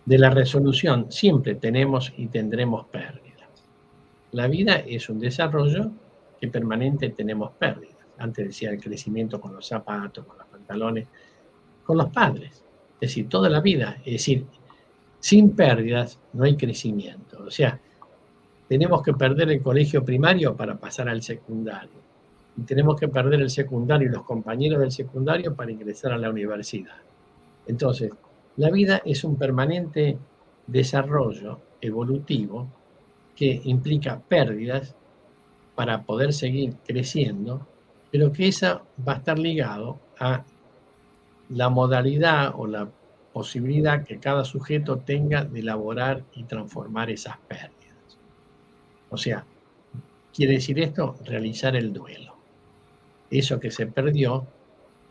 de la resolución siempre tenemos y tendremos pérdidas. La vida es un desarrollo que permanente tenemos pérdidas. Antes decía el crecimiento con los zapatos, con los pantalones, con los padres. Es decir, toda la vida, es decir, sin pérdidas no hay crecimiento. O sea, tenemos que perder el colegio primario para pasar al secundario. Y tenemos que perder el secundario y los compañeros del secundario para ingresar a la universidad. Entonces, la vida es un permanente desarrollo evolutivo que implica pérdidas para poder seguir creciendo, pero que esa va a estar ligado a la modalidad o la posibilidad que cada sujeto tenga de elaborar y transformar esas pérdidas. O sea, quiere decir esto, realizar el duelo. Eso que se perdió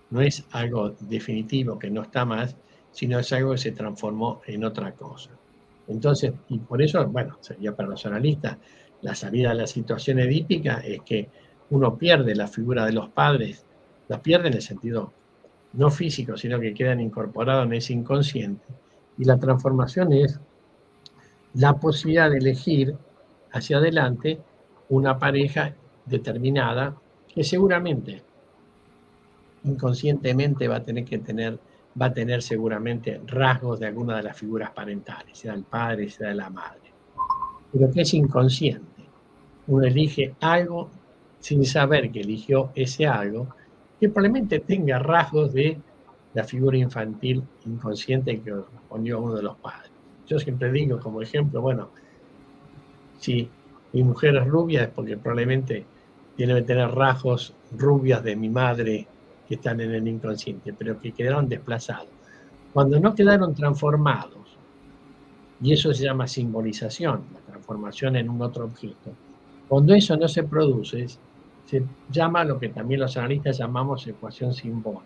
no es algo definitivo, que no está más, sino es algo que se transformó en otra cosa. Entonces, y por eso, bueno, sería para los analistas, la salida de la situación edípica es que uno pierde la figura de los padres, la pierde en el sentido no físico, sino que quedan incorporados en ese inconsciente. Y la transformación es la posibilidad de elegir hacia adelante una pareja determinada que seguramente inconscientemente va a tener seguramente rasgos de alguna de las figuras parentales, sea el padre, sea la madre, pero que es inconsciente. Uno elige algo sin saber que eligió ese algo, que probablemente tenga rasgos de la figura infantil inconsciente que correspondió a uno de los padres. Yo siempre digo como ejemplo, bueno, si mi mujer es rubia es porque probablemente tiene que tener rasgos rubias de mi madre que están en el inconsciente, pero que quedaron desplazados. Cuando no quedaron transformados, y eso se llama simbolización, la transformación en un otro objeto, cuando eso no se produce, se llama lo que también los analistas llamamos ecuación simbólica.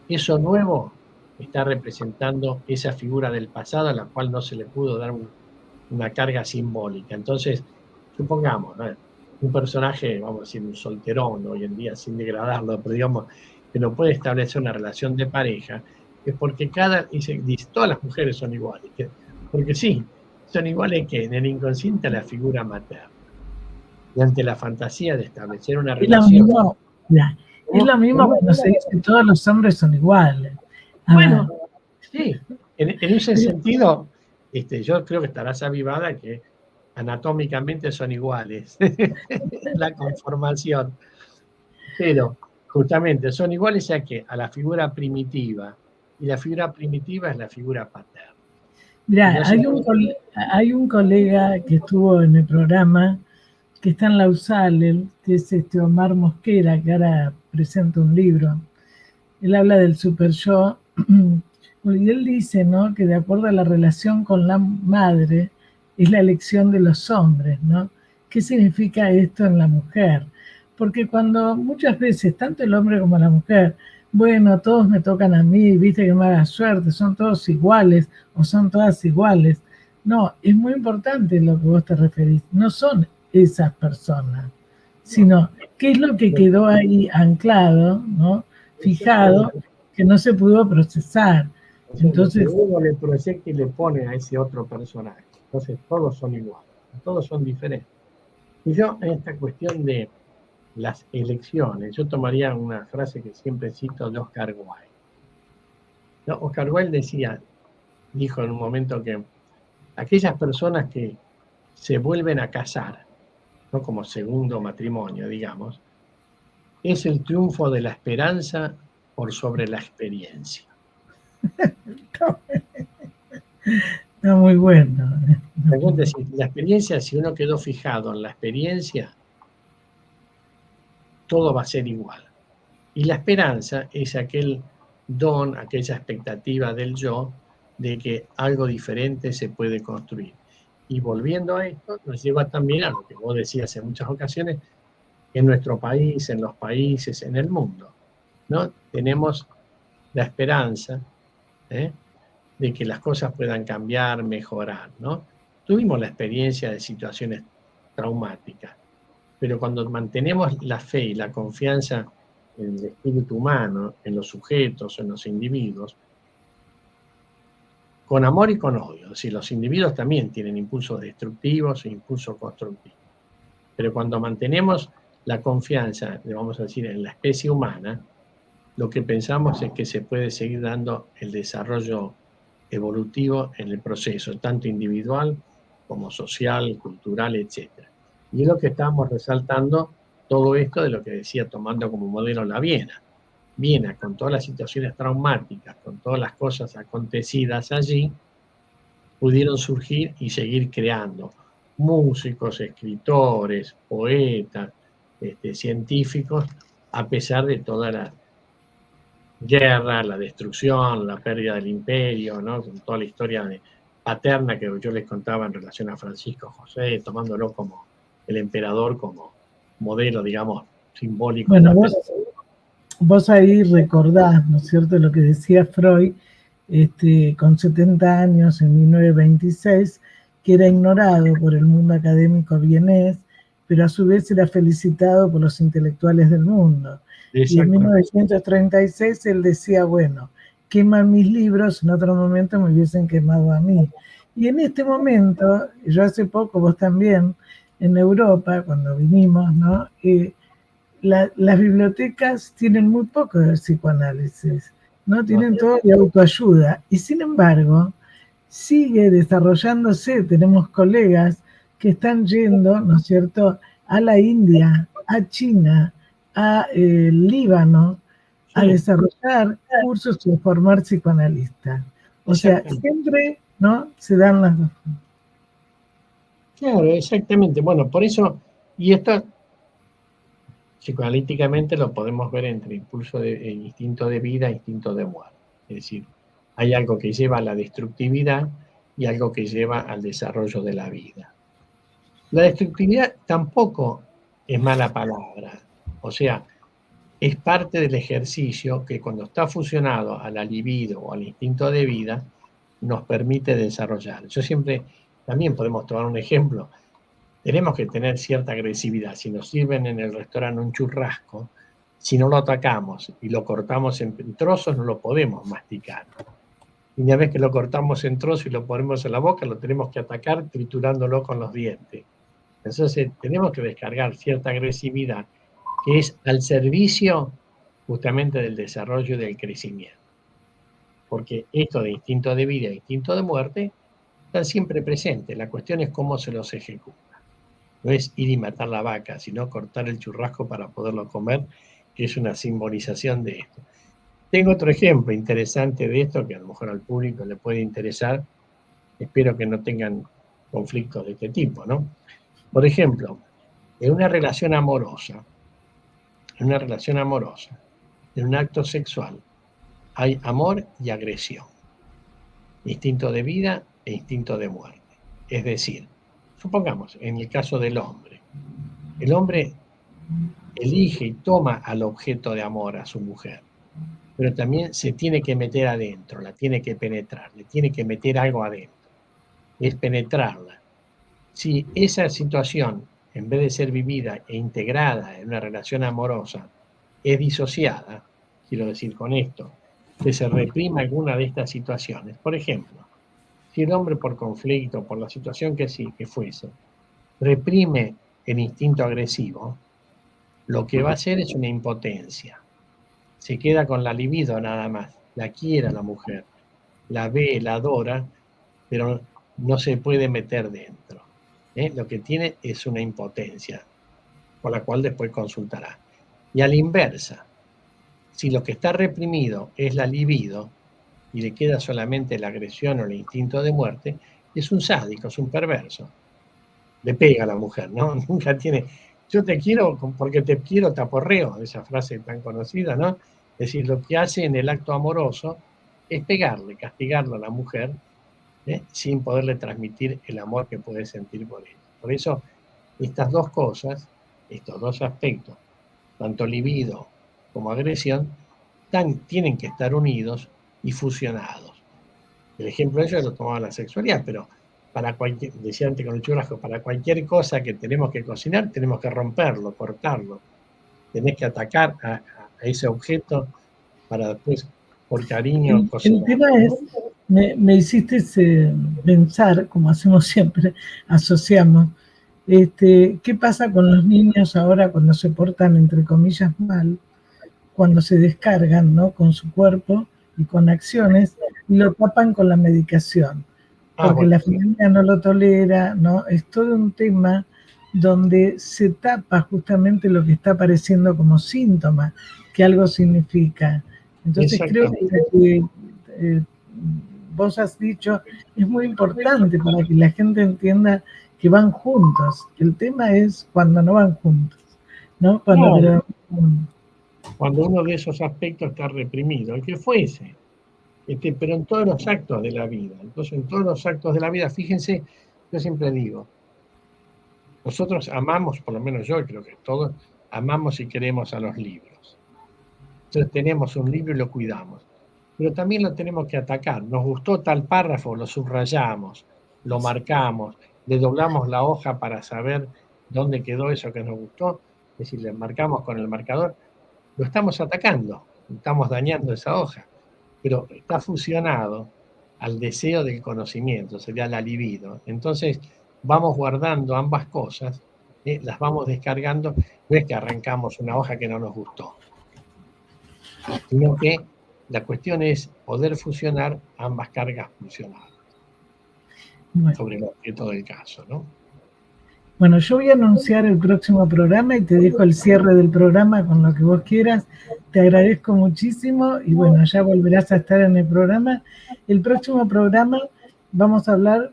Eso nuevo está representando esa figura del pasado a la cual no se le pudo dar una carga simbólica. Entonces, supongamos, ¿no?, un personaje, vamos a decir, un solterón hoy en día, sin degradarlo, pero digamos, que no puede establecer una relación de pareja, es porque dice, todas las mujeres son iguales, porque sí, son iguales que en el inconsciente a la figura materna. Y ante la fantasía de establecer una relación. Es lo mismo cuando se dice que todos los hombres son iguales. Bueno, sí, en ese sentido, yo creo que estarás avivada que anatómicamente son iguales, la conformación, pero justamente son iguales a la figura primitiva, y la figura primitiva es la figura paterna. Mirá, hay un colega que estuvo en el programa, que está en la USAL, que es Omar Mosquera, que ahora presenta un libro. Él habla del super yo, y él dice, ¿no?, que de acuerdo a la relación con la madre, es la elección de los hombres, ¿no? ¿Qué significa esto en la mujer? Porque cuando muchas veces, tanto el hombre como la mujer, bueno, todos me tocan a mí, viste que mala suerte, son todos iguales o son todas iguales. No, es muy importante lo que vos te referís. No son esas personas, sino qué es lo que quedó ahí anclado, ¿no?, fijado, que no se pudo procesar. Entonces, uno le proyecta y le pone a ese otro personaje. Entonces todos son iguales, todos son diferentes. Y yo en esta cuestión de las elecciones, yo tomaría una frase que siempre cito de Oscar Wilde. ¿No? Oscar Wilde dijo en un momento que aquellas personas que se vuelven a casar, ¿no?, como segundo matrimonio, digamos, es el triunfo de la esperanza por sobre la experiencia. Está muy bueno. Es decir, la experiencia, si uno quedó fijado en la experiencia, todo va a ser igual. Y la esperanza es aquel don, aquella expectativa del yo, de que algo diferente se puede construir. Y volviendo a esto, nos lleva también a lo que vos decías en muchas ocasiones, en nuestro país, en los países, en el mundo, ¿no? Tenemos la esperanza de que las cosas puedan cambiar, mejorar, ¿no? Tuvimos la experiencia de situaciones traumáticas, pero cuando mantenemos la fe y la confianza en el espíritu humano, en los sujetos, en los individuos, con amor y con odio. Es decir, los individuos también tienen impulsos destructivos e impulsos constructivos. Pero cuando mantenemos la confianza, vamos a decir, en la especie humana, lo que pensamos es que se puede seguir dando el desarrollo evolutivo en el proceso, tanto individual como social, cultural, etc. Y es lo que estamos resaltando todo esto de lo que decía, tomando como modelo la Viena. Viena, con todas las situaciones traumáticas, con todas las cosas acontecidas allí, pudieron surgir y seguir creando músicos, escritores, poetas, científicos, a pesar de toda la guerra, la destrucción, la pérdida del imperio, ¿no? Con toda la historia paterna que yo les contaba en relación a Francisco José, tomándolo como el emperador como modelo, digamos, simbólico. Bueno, vos ahí recordás, ¿no es cierto?, lo que decía Freud, con 70 años, en 1926, que era ignorado por el mundo académico vienés, pero a su vez era felicitado por los intelectuales del mundo. Y en 1936 él decía, bueno, queman mis libros, en otro momento me hubiesen quemado a mí. Y en este momento, yo hace poco, vos también, en Europa, cuando vinimos, ¿no?, las bibliotecas tienen muy poco de psicoanálisis, ¿no? Tienen todo de autoayuda. Y sin embargo, sigue desarrollándose. Tenemos colegas que están yendo, ¿no es cierto?, a la India, a China, a Líbano, a desarrollar cursos y formar psicoanalistas. O sea, siempre, ¿no?, se dan las dos. Claro, exactamente. Bueno, por eso, y esto psicoanalíticamente lo podemos ver entre impulso de instinto de vida e instinto de muerte. Es decir, hay algo que lleva a la destructividad y algo que lleva al desarrollo de la vida. La destructividad tampoco es mala palabra. O sea, es parte del ejercicio que cuando está fusionado a la libido o al instinto de vida, nos permite desarrollar. Yo siempre, también podemos tomar un ejemplo. Tenemos que tener cierta agresividad. Si nos sirven en el restaurante un churrasco, si no lo atacamos y lo cortamos en trozos, no lo podemos masticar. Y una vez que lo cortamos en trozos y lo ponemos en la boca, lo tenemos que atacar triturándolo con los dientes. Entonces tenemos que descargar cierta agresividad que es al servicio justamente del desarrollo y del crecimiento. Porque esto de instinto de vida e instinto de muerte están siempre presentes. La cuestión es cómo se los ejecuta. No es ir y matar la vaca, sino cortar el churrasco para poderlo comer, que es una simbolización de esto. Tengo otro ejemplo interesante de esto, que a lo mejor al público le puede interesar. Espero que no tengan conflictos de este tipo, ¿no? Por ejemplo, en una relación amorosa, en un acto sexual, hay amor y agresión, instinto de vida e instinto de muerte. Es decir, supongamos, en el caso del hombre, el hombre elige y toma al objeto de amor, a su mujer, pero también se tiene que meter adentro, la tiene que penetrar, le tiene que meter algo adentro, es penetrarla. Si esa situación, en vez de ser vivida e integrada en una relación amorosa, es disociada, quiero decir con esto, que se reprima alguna de estas situaciones. Por ejemplo, si el hombre por conflicto, por la situación que fuese, reprime el instinto agresivo, lo que va a hacer es una impotencia. Se queda con la libido nada más, la quiere a la mujer, la ve, la adora, pero no se puede meter dentro. Lo que tiene es una impotencia, por la cual después consultará. Y a la inversa, si lo que está reprimido es la libido y le queda solamente la agresión o el instinto de muerte, es un sádico, es un perverso. Le pega a la mujer, ¿no? Nunca tiene yo te quiero porque te quiero, te aporreo, esa frase tan conocida, ¿no? Es decir, lo que hace en el acto amoroso es pegarle, castigarlo a la mujer, sin poderle transmitir el amor que puede sentir por ella. Por eso, estas dos cosas, estos dos aspectos, tanto libido como agresión, tienen que estar unidos y fusionados. El ejemplo de ello lo tomaba la sexualidad, pero para cualquier, decía antes con el churrasco, para cualquier cosa que tenemos que cocinar, tenemos que romperlo, cortarlo. Tenés que atacar a ese objeto para después, por cariño, cocinar. El tema es, me hiciste pensar, como hacemos siempre, asociamos, ¿qué pasa con los niños ahora cuando se portan, entre comillas, mal? Cuando se descargan, ¿no?, con su cuerpo y con acciones, y lo tapan con la medicación, porque bueno, la familia no lo tolera, ¿no? Es todo un tema donde se tapa justamente lo que está apareciendo como síntoma, que algo significa. Entonces creo que vos has dicho, es muy importante para que la gente entienda que van juntos. El tema es cuando no van juntos, ¿no? Cuando uno de esos aspectos está reprimido, el que fuese, pero en todos los actos de la vida. Entonces, en todos los actos de la vida, fíjense, yo siempre digo, nosotros amamos, por lo menos yo creo que todos, amamos y queremos a los libros. Entonces tenemos un libro y lo cuidamos. Pero también lo tenemos que atacar. Nos gustó tal párrafo, lo subrayamos, lo marcamos, le doblamos la hoja para saber dónde quedó eso que nos gustó. Es decir, le marcamos con el marcador. Lo estamos atacando, estamos dañando esa hoja. Pero está fusionado al deseo del conocimiento, sería la libido. Entonces vamos guardando ambas cosas, las vamos descargando. No es que arrancamos una hoja que no nos gustó, sino que la cuestión es poder fusionar ambas cargas funcionales sobre el objeto del caso, ¿no? Bueno, yo voy a anunciar el próximo programa y te dejo el cierre del programa con lo que vos quieras. Te agradezco muchísimo y bueno, ya volverás a estar en el programa. El próximo programa vamos a hablar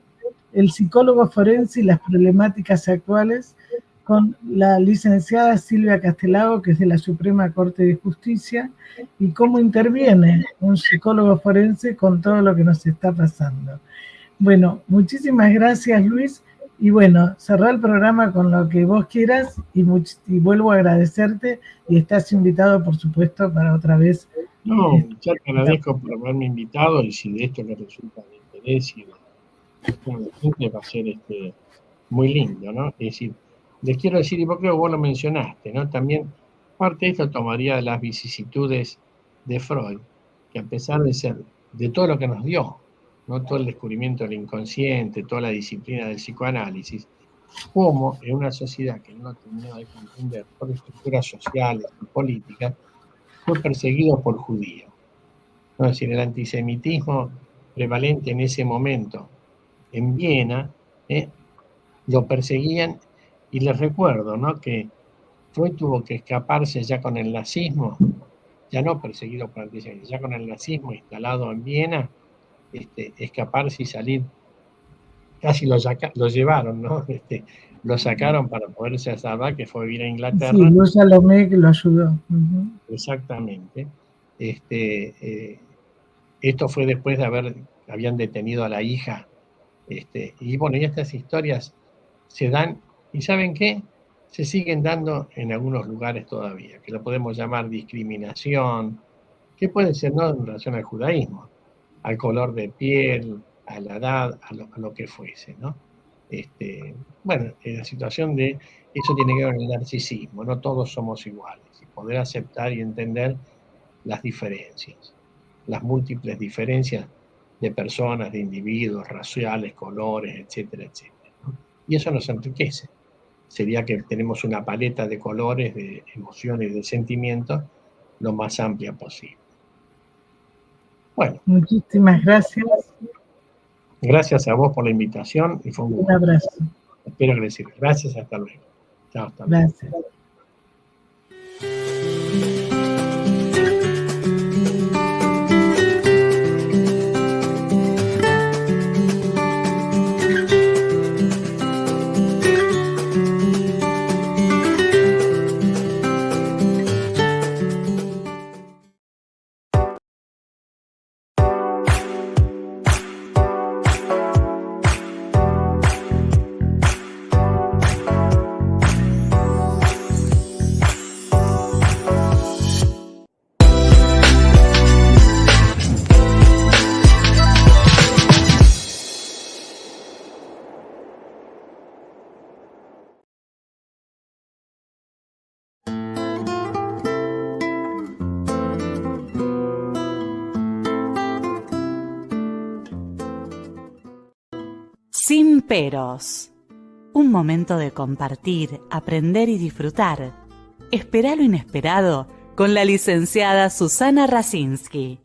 el psicólogo forense y las problemáticas actuales con la licenciada Silvia Castelao, que es de la Suprema Corte de Justicia, y cómo interviene un psicólogo forense con todo lo que nos está pasando. Bueno, muchísimas gracias, Luis. Y bueno, cerrar el programa con lo que vos quieras y vuelvo a agradecerte y estás invitado, por supuesto, para otra vez. No, ya te agradezco por haberme invitado y si de esto le resulta de interés y va a ser muy lindo, ¿no? Es decir, les quiero decir, y vos creo que vos lo mencionaste, ¿no? También parte de esto tomaría las vicisitudes de Freud, que a pesar de ser, de todo lo que nos dio, ¿no?, todo el descubrimiento del inconsciente, toda la disciplina del psicoanálisis, como en una sociedad que no tenía de comprender por estructuras sociales y políticas, fue perseguido por judíos. ¿No? Es decir, el antisemitismo prevalente en ese momento en Viena, lo perseguían, y les recuerdo, ¿no?, que Freud tuvo que escaparse ya con el nazismo, ya no perseguido por antisemitismo, ya con el nazismo instalado en Viena, escaparse y salir, casi lo llevaron, ¿no? Lo sacaron para poderse salvar, que fue vivir a Inglaterra. Sí, Luis Salomé que lo ayudó. Uh-huh. Exactamente. Esto fue después de habían detenido a la hija, y bueno, y estas historias se dan, y ¿saben qué? Se siguen dando en algunos lugares todavía, que lo podemos llamar discriminación, que puede ser no en relación al judaísmo, al color de piel, a la edad, a lo que fuese, ¿no? Bueno, la situación de eso tiene que ver con el narcisismo, no todos somos iguales, y poder aceptar y entender las diferencias, las múltiples diferencias de personas, de individuos, raciales, colores, etcétera, etcétera, ¿no? Y eso nos enriquece. Sería que tenemos una paleta de colores, de emociones y de sentimientos lo más amplia posible. Bueno. Muchísimas gracias. Gracias a vos por la invitación y fue un abrazo. Espero que les sirva. Gracias, hasta luego. Chao, hasta luego. Gracias. Peros. Un momento de compartir, aprender y disfrutar. Espera lo inesperado con la licenciada Susana Rasinski.